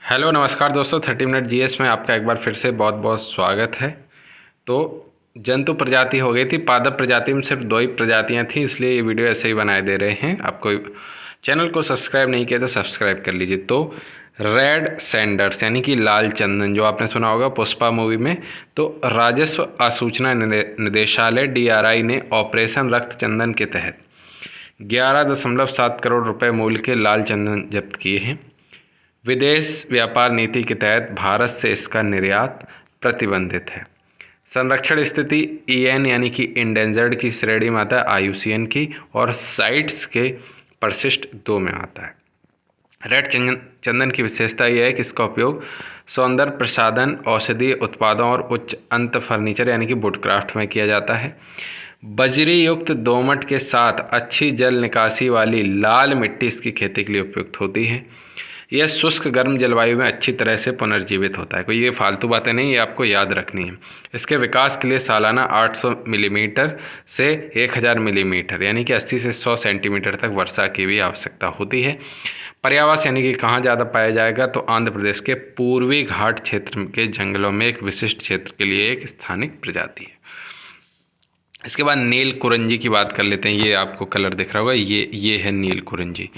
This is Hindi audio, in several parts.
हेलो नमस्कार दोस्तों, 30 मिनट जीएस में आपका एक बार फिर से बहुत बहुत स्वागत है। तो जंतु प्रजाति हो गई थी, पादप प्रजाति में सिर्फ 2 ही प्रजातियां थी, इसलिए ये वीडियो ऐसे ही बनाए दे रहे हैं। आपको चैनल को सब्सक्राइब नहीं किया तो सब्सक्राइब कर लीजिए। तो रेड सैंडर्स यानी कि लाल चंदन, जो आपने सुना होगा पुष्पा मूवी में, तो राजस्व आसूचना निदेशालय DRI ने ऑपरेशन रक्त चंदन के तहत 11.7 करोड़ रुपए मूल्य के लाल चंदन जब्त किए हैं। विदेश व्यापार नीति के तहत भारत से इसका निर्यात प्रतिबंधित है। संरक्षण स्थिति EN यानी कि इंडेंजर्ड की श्रेणी में आता है, IUCN की, और साइट्स के परिशिष्ट 2 में आता है। रेड चंदन की विशेषता यह है कि इसका उपयोग सौंदर्य प्रसाधन, औषधीय उत्पादों और उच्च अंत फर्नीचर यानी कि वुडक्राफ्ट में किया जाता है। बजरी युक्त दोमट के साथ अच्छी जल निकासी वाली लाल मिट्टी इसकी खेती के लिए उपयुक्त होती है। यह शुष्क गर्म जलवायु में अच्छी तरह से पुनर्जीवित होता है। कोई ये फालतू बातें नहीं, ये आपको याद रखनी है। इसके विकास के लिए सालाना 800 मिलीमीटर से 1000 मिलीमीटर यानी कि 80 से 100 सेंटीमीटर तक वर्षा की भी आवश्यकता होती है। पर्यावास यानी कि कहाँ ज़्यादा पाया जाएगा, तो आंध्र प्रदेश के पूर्वी घाट क्षेत्र के जंगलों में एक विशिष्ट क्षेत्र के लिए एक स्थानिक प्रजाति है। इसके बाद नील कुरंजी की बात कर लेते हैं। ये आपको कलर दिख रहा होगा, ये है नील कुरंजी।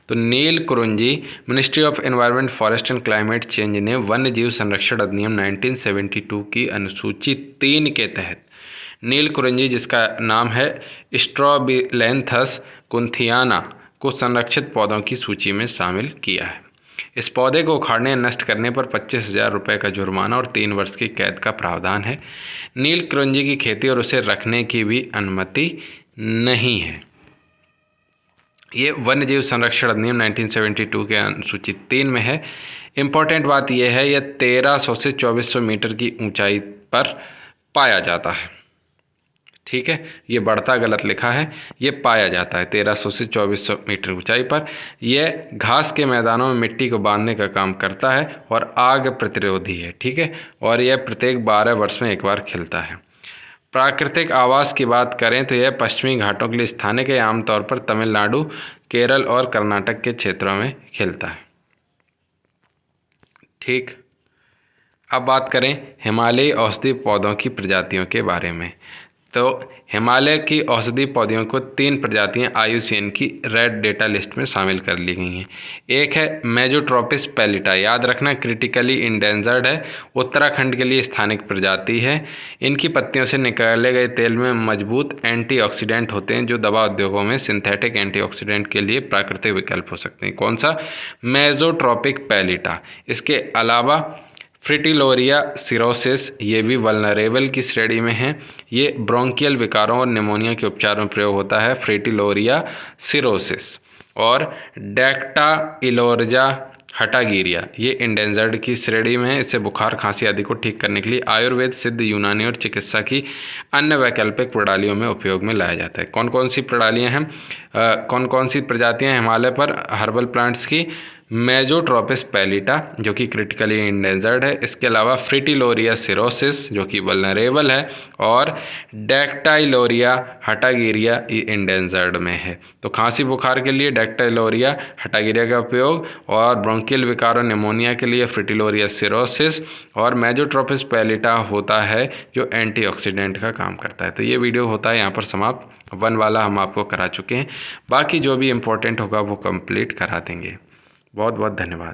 तो Neelakurinji, ministry of environment, forest and climate change ने वन्य जीव संरक्षण अधिनियम 1972 की अनुसूची 3 के तहत नील कुरंजी, जिसका नाम है स्ट्रोबिलेंथस कुंथियाना, को संरक्षित पौधों की सूची में शामिल किया है। इस पौधे को उखाड़ने या नष्ट करने पर 25,000 रुपये का जुर्माना और 3 वर्ष की कैद का प्रावधान है। नील कुरंजी की खेती और उसे रखने की भी अनुमति नहीं है। ये वन्य जीव संरक्षण अधिनियम 1972 के अनुसूची 3 में है। इम्पोर्टेंट बात यह है, यह 1300 से 2400 मीटर की ऊंचाई पर पाया जाता है। ठीक है, ये बढ़ता गलत लिखा है, ये पाया जाता है 1300 से 2400 मीटर ऊंचाई पर। यह घास के मैदानों में मिट्टी को बांधने का काम करता है और आग प्रतिरोधी है। ठीक है, और यह प्रत्येक 12 वर्ष में एक बार खिलता है। प्राकृतिक आवास की बात करें तो यह पश्चिमी घाटों के लिए स्थानिक है, आमतौर पर तमिलनाडु, केरल और कर्नाटक के क्षेत्रों में खिलता है। ठीक, अब बात करें हिमालयी औषधि पौधों की प्रजातियों के बारे में। तो हिमालय की औषधि पौधों को 3 प्रजातियां IUCN की रेड डेटा लिस्ट में शामिल कर ली गई हैं। एक है मेजोट्रोपिस पैलिटा, याद रखना क्रिटिकली इंडेंजर्ड है, उत्तराखंड के लिए स्थानिक प्रजाति है। इनकी पत्तियों से निकाले गए तेल में मजबूत एंटीऑक्सीडेंट होते हैं, जो दवा उद्योगों में सिंथेटिक एंटीऑक्सीडेंट के लिए प्राकृतिक विकल्प हो सकते हैं। कौन सा? मेजोट्रोपिक पैलिटा। इसके अलावा फ्रिटिलोरिया सिरोसिस, ये भी वल्नरेबल की श्रेणी में है। ये ब्रोंकियल विकारों और निमोनिया के उपचार में प्रयोग होता है, फ्रिटिलोरिया सिरोसिस। और डेक्टाइलोर्जा हटागिरिया, ये इंडेंजर्ड की श्रेणी में है। इससे बुखार, खांसी आदि को ठीक करने के लिए आयुर्वेद, सिद्ध, यूनानी और चिकित्सा की अन्य वैकल्पिक प्रणालियों में उपयोग में लाया जाता है। कौन कौन सी प्रणालियां हैं, कौन कौन सी प्रजातियां हिमालय पर हर्बल प्लांट्स की? मेजोट्रोपिस पैलिटा, जो कि क्रिटिकली इंडेंजर्ड है। इसके अलावा फ्रिटिलोरिया सिरोसिस, जो कि वल्नरेबल है, और डेक्टाइलोरिया हटागिरिया इंडेंजर्ड में है। तो खांसी बुखार के लिए डेक्टाइलोरिया हटागिरिया का उपयोग, और ब्रोंकियल विकार और निमोनिया के लिए फ्रिटिलोरिया सिरोसिस, और मेजोट्रोपिस पैलिटा होता है जो एंटीऑक्सीडेंट का काम करता है। तो ये वीडियो होता है यहाँ पर समाप्त। 1 वाला हम आपको करा चुके हैं, बाकी जो भी इम्पोर्टेंट होगा वो कंप्लीट करा देंगे। बहुत बहुत धन्यवाद।